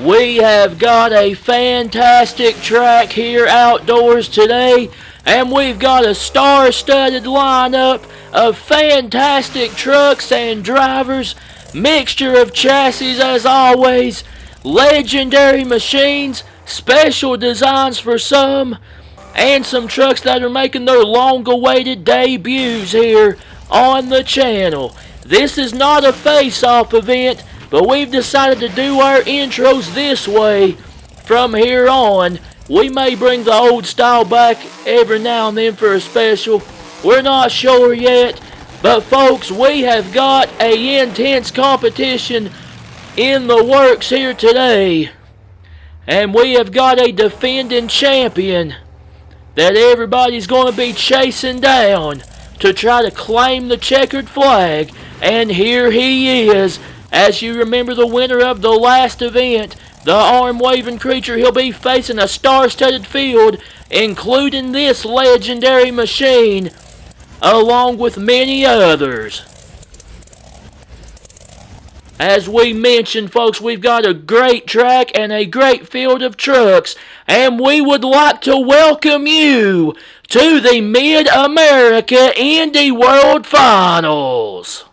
We have got a fantastic track here outdoors today, and we've got a star-studded lineup of fantastic trucks and drivers, mixture of chassis as always, legendary machines, special designs for some, and some trucks that are making their long-awaited debuts here on the channel. This is not a face-off event, but we've decided to do our intros this way from here on. We may bring the old style back every now and then for a special. We're not sure yet, but folks, we have got a intense competition in the works here today. And we have got a defending champion that everybody's going to be chasing down to try to claim the checkered flag. And here he is. As you remember, the winner of the last event, the arm-waving creature, he'll be facing a star-studded field, including this legendary machine, along with many others. As we mentioned, folks, we've got a great track and a great field of trucks, and we would like to welcome you to the Mid-America Indy World Finals.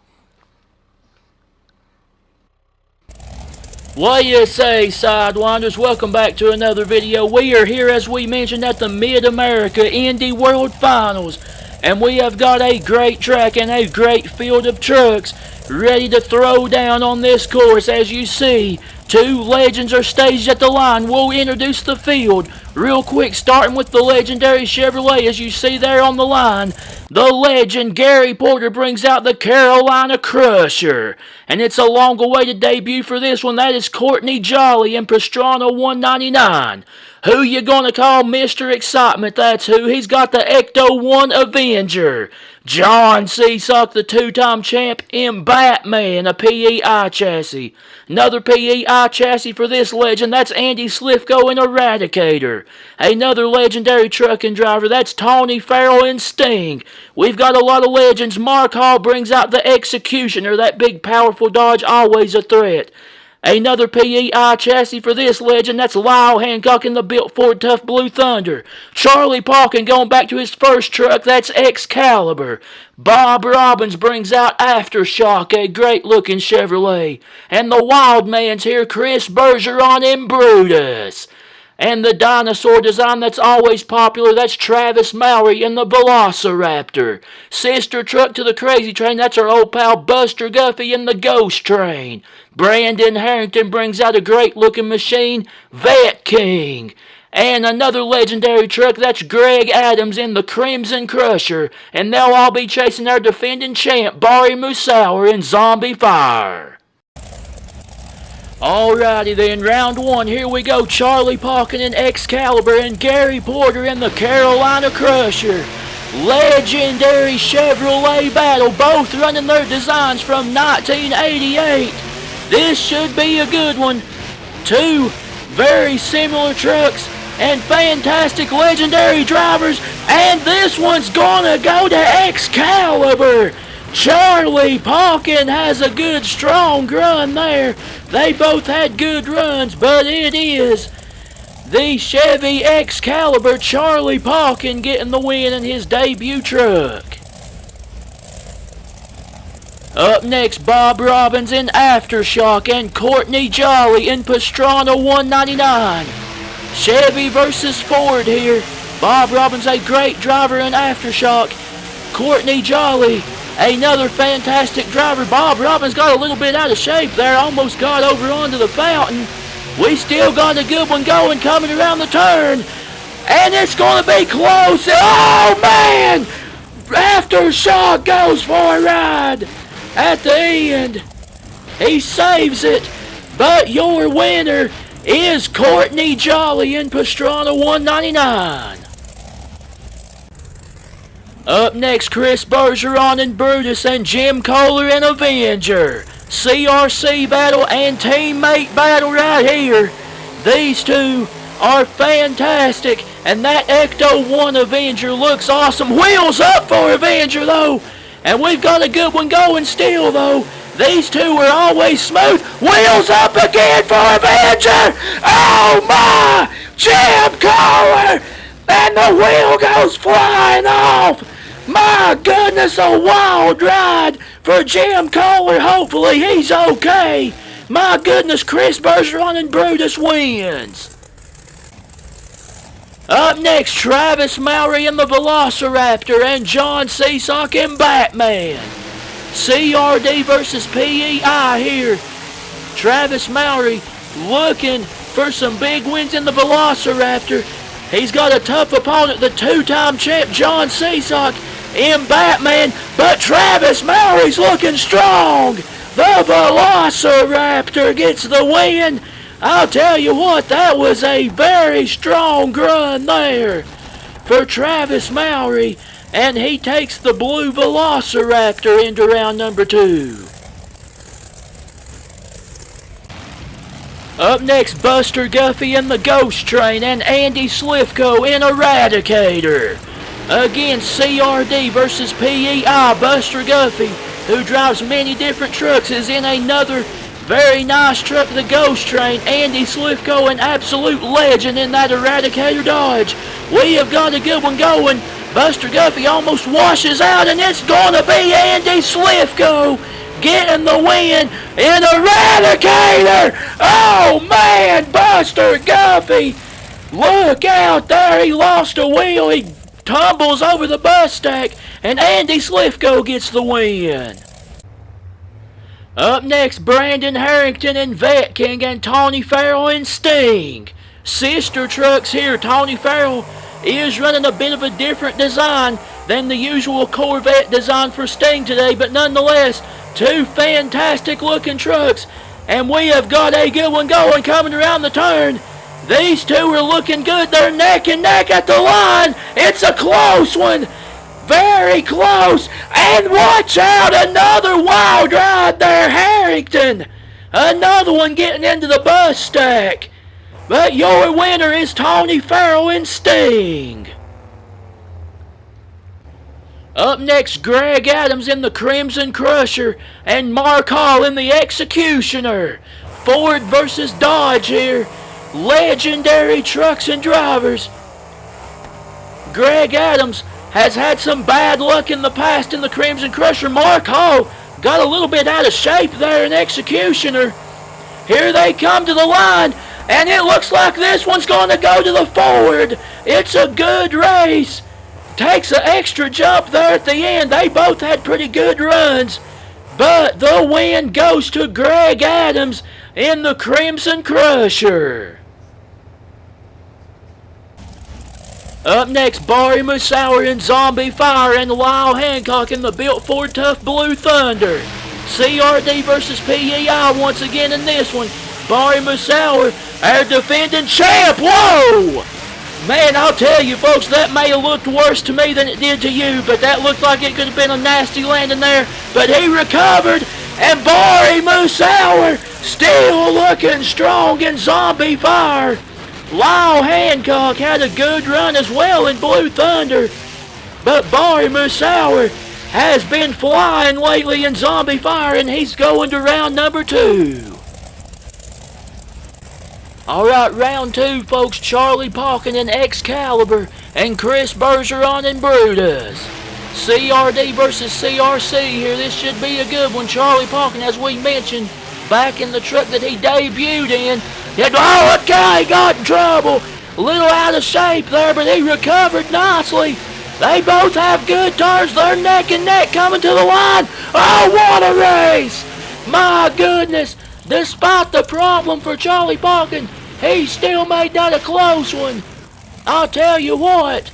What do you say, Sidewinders? Welcome back to another video. We are here, as we mentioned, at the Mid-America Indy World Finals, and we have got a great track and a great field of trucks ready to throw down on this course. As you see, two legends are staged at the line. We'll introduce the field real quick, starting with the legendary Chevrolet. As you see there on the line, the legend Gary Porter brings out the Carolina Crusher. And it's a long-awaited debut for this one. That is Courtney Jolly in Pastrana 199. Who you gonna call Mr. Excitement? That's who. He's got the Ecto 1 Avenger. John Seasuck, the two-time champ in Batman, a PEI chassis. Another PEI chassis for this legend. That's Andy Slifko in Eradicator. Another legendary trucking driver. That's Tony Farrell in Sting. We've got a lot of legends. Mark Hall brings out the Executioner. That big, powerful Dodge, always a threat. Another PEI chassis for this legend. That's Lyle Hancock in the built Ford Tough Blue Thunder. Charlie Palkin going back to his first truck. That's Excalibur. Bob Robbins brings out Aftershock, a great-looking Chevrolet. And the Wild Man's here, Chris Bergeron in Brutus. And the dinosaur design that's always popular, that's Travis Mowry in the Velociraptor. Sister truck to the Crazy Train, that's our old pal Buster Guffey in the Ghost Train. Brandon Harrington brings out a great-looking machine, Vet King. And another legendary truck, that's Greg Adams in the Crimson Crusher. And they'll all be chasing our defending champ, Bari Musawir in Zombie Fire. Alrighty then, round one, here we go. Charlie Palkin in Excalibur and Gary Porter in the Carolina Crusher. Legendary Chevrolet battle, both running their designs from 1988. This should be a good one. Two very similar trucks and fantastic legendary drivers, and this one's gonna go to Excalibur. Charlie Palkin has a good strong run there. They both had good runs, but it is the Chevy Excalibur, Charlie Palkin, getting the win in his debut truck. Up next, Bob Robbins in Aftershock and Courtney Jolly in Pastrana 199. Chevy versus Ford here. Bob Robbins, a great driver in Aftershock. Courtney Jolly, another fantastic driver. Bob Robbins got a little bit out of shape there. Almost got over onto the fountain. We still got a good one going, coming around the turn. And it's going to be close. Oh, man! Aftershock goes for a ride at the end. He saves it. But your winner is Courtney Jolly in Pastrana 199. Up next, Chris Bergeron in Brutus and Jim Kohler in Avenger. CRC battle and teammate battle right here. These two are fantastic, and that Ecto 1 Avenger looks awesome. Wheels up for Avenger, though. And we've got a good one going still, though. These two were always smooth. Wheels up again for Avenger. Oh my! Jim Collar! And the wheel goes flying off. My goodness, a wild ride for Jim Collar. Hopefully he's okay. My goodness, Chris Bergeron and Brutus wins. Up next, Travis Mowry and the Velociraptor and John Seesock and Batman. CRD versus PEI here. Travis Mowry looking for some big wins in the Velociraptor. He's got a tough opponent, the two-time champ John Seesock in Batman, but Travis Mowry's looking strong. The Velociraptor gets the win. I'll tell you what, that was a very strong run there for Travis Mowry, and he takes the blue Velociraptor into round number 2. Up next, Buster Guffey and the Ghost Train and Andy Slifko in Eradicator. Again, CRD versus PEI. Buster Guffey, who drives many different trucks, is in another very nice truck, the Ghost Train. Andy Slifko, an absolute legend in that Eradicator Dodge. We have got a good one going. Buster Guffey almost washes out, and it's going to be Andy Slifko getting the win in Eradicator. Oh man, Buster Guffey, look out there. He lost a wheel. He tumbles over the bus stack, and Andy Slifko gets the win. Up next, Brandon Harrington and Vet King and Tony Farrell and Sting. Sister trucks here. Tony Farrell is running a bit of a different design than the usual Corvette design for Sting today, but nonetheless, two fantastic looking trucks, and we have got a good one going coming around the turn. These two are looking good. They're neck and neck at the line. It's a close one. Very close. And watch out, another wild ride there, Harrington. Another one getting into the bus stack. But your winner is Tony Farrell and Sting. Up next, Greg Adams in the Crimson Crusher and Mark Hall in the Executioner. Ford versus Dodge here. Legendary trucks and drivers. Greg Adams has had some bad luck in the past in the Crimson Crusher. Mark Hall got a little bit out of shape there in Executioner. Here they come to the line, and it looks like this one's going to go to the Ford. It's a good race. Takes an extra jump there at the end. They both had pretty good runs, but the win goes to Greg Adams in the Crimson Crusher. Up next, Bari Musawir and Zombie Fire and Lyle Hancock in the Built Ford Tough Blue Thunder. CRD versus PEI once again in this one. Bari Musawir, our defending champ. Whoa! Man, I'll tell you folks, that may have looked worse to me than it did to you, but that looked like it could have been a nasty landing there. But he recovered, and Bari Musawir still looking strong in Zombie Fire. Lyle Hancock had a good run as well in Blue Thunder, but Bari Musawir has been flying lately in Zombie Fire, and he's going to round number 2. Alright, round 2, folks. Charlie Palkin and Excalibur and Chris Bergeron and Brutus. CRD versus CRC here. This should be a good one. Charlie Palkin, as we mentioned, back in the truck that he debuted in. He got in trouble. A little out of shape there, but he recovered nicely. They both have good turns. They're neck and neck coming to the line. Oh, what a race! My goodness. Despite the problem for Charlie Palkin, he still made that a close one. I'll tell you what.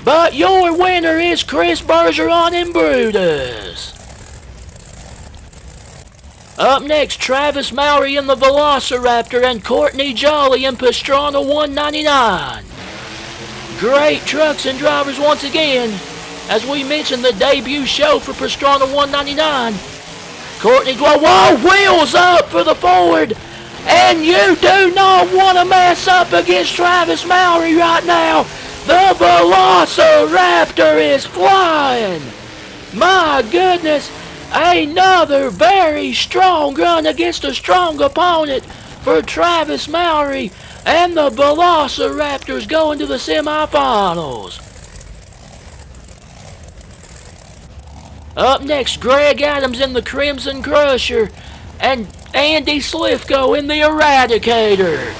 But your winner is Chris Bergeron and Brutus. Up next, Travis Mowry in the Velociraptor and Courtney Jolly in Pastrana 199. Great trucks and drivers once again. As we mentioned, the debut show for Pastrana 199. Courtney, whoa, wheels up for the Ford. And you do not want to mess up against Travis Mowry right now. The Velociraptor is flying. My goodness. Another very strong run against a strong opponent for Travis Mowry and the Velociraptors going to the semifinals. Up next, Greg Adams in the Crimson Crusher and Andy Slifko in the Eradicator.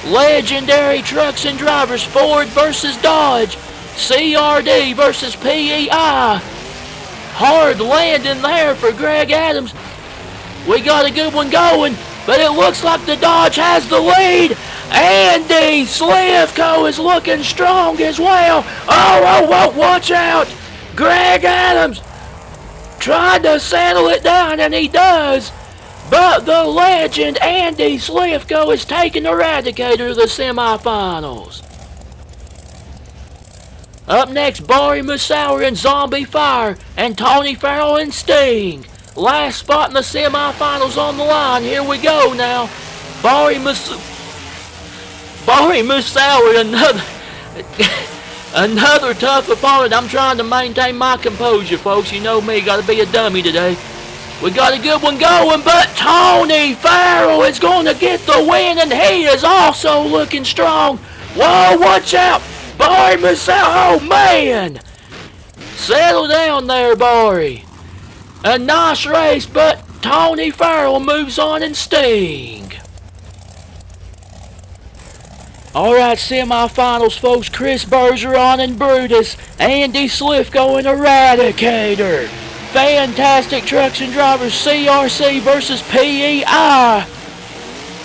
Legendary trucks and drivers, Ford versus Dodge, CRD versus PEI. Hard landing there for Greg Adams. We got a good one going, but it looks like the Dodge has the lead. Andy Slifko is looking strong as well. Oh, watch out. Greg Adams tried to settle it down, and he does. But the legend Andy Slifko is taking Eradicator to the semifinals. Up next, Bari Musawir and Zombie Fire and Tony Farrell and Sting. Last spot in the semifinals on the line. Here we go now. Bari Musawir, another tough opponent. I'm trying to maintain my composure, folks. You know me, got to be a dummy today. We got a good one going, but Tony Farrell is going to get the win, and he is also looking strong. Whoa, watch out. Bari Musawir, oh man. Settle down there, Bari. A nice race, but Tony Farrell moves on and Sting. Alright, semifinals, folks. Chris Bergeron and Brutus. Andy Slifko and Eradicator. Fantastic trucks and drivers, CRC versus PEI.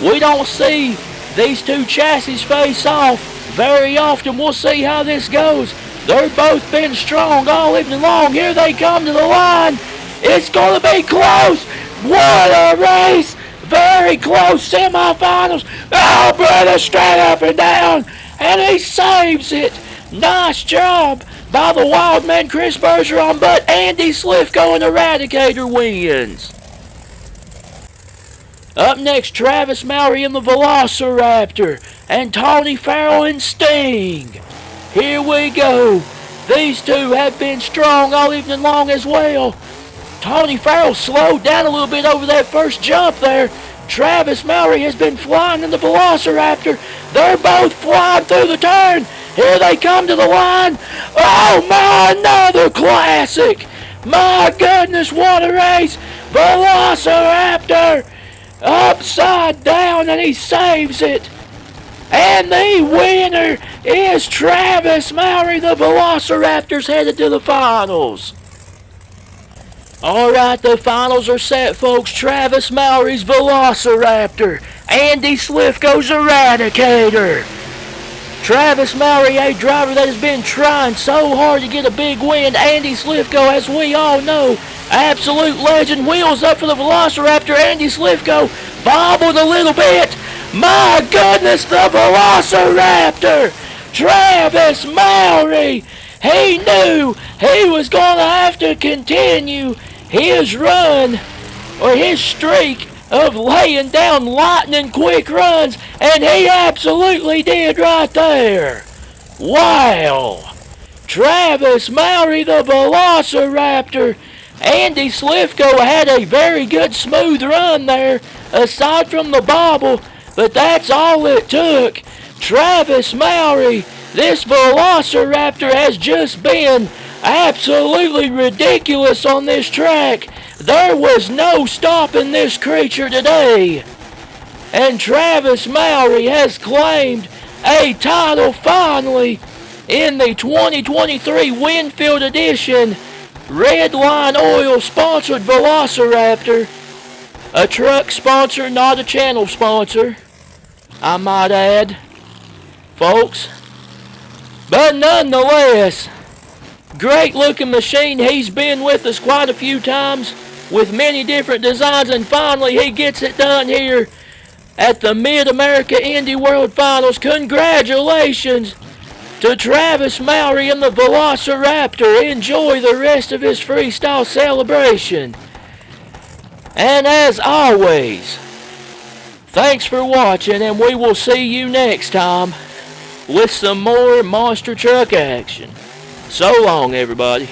We don't see these two chassis face off very often. We'll see how this goes. They've both been strong all evening long. Here they come to the line. It's going to be close. What a race. Very close semifinals. Oh, brother, straight up and down. And he saves it. Nice job by the wild man Chris Bergeron, but Andy Slifko and Eradicator wins. Up next, Travis Mowry and the Velociraptor and Tony Farrell and Sting. Here we go. These two have been strong all evening long as well. Tony Farrell slowed down a little bit over that first jump there. Travis Mowry has been flying in the Velociraptor. They're both flying through the turn. Here they come to the line. Oh my, another classic. My goodness, what a race. Velociraptor upside down, and he saves it. And the winner is Travis Mowry. The Velociraptors headed to the finals. Alright, the finals are set, folks. Travis Mowry's Velociraptor. Andy Slifko's Eradicator. Travis Mowry, a driver that has been trying so hard to get a big win. Andy Slifko, as we all know, absolute legend. Wheels up for the Velociraptor. Andy Slifko bobbled a little bit. My goodness, the Velociraptor. Travis Mowry. He knew he was going to have to continue his run, or his streak, of laying down lightning quick runs, and he absolutely did right there. Wow. Travis Mowry, the Velociraptor. Andy Slifko had a very good smooth run there, aside from the bobble, but that's all it took. Travis Mowry, this Velociraptor has just been absolutely ridiculous on this track. There was no stopping this creature today. And Travis Mowry has claimed a title finally in the 2023 Winfield Edition Redline Oil sponsored Velociraptor. A truck sponsor, not a channel sponsor, I might add, folks. But nonetheless, great looking machine. He's been with us quite a few times with many different designs, and finally he gets it done here at the Mid-America Indy World Finals. Congratulations to Travis Mowry and the Velociraptor. Enjoy the rest of his freestyle celebration. And as always, thanks for watching, and we will see you next time with some more monster truck action. So long, everybody.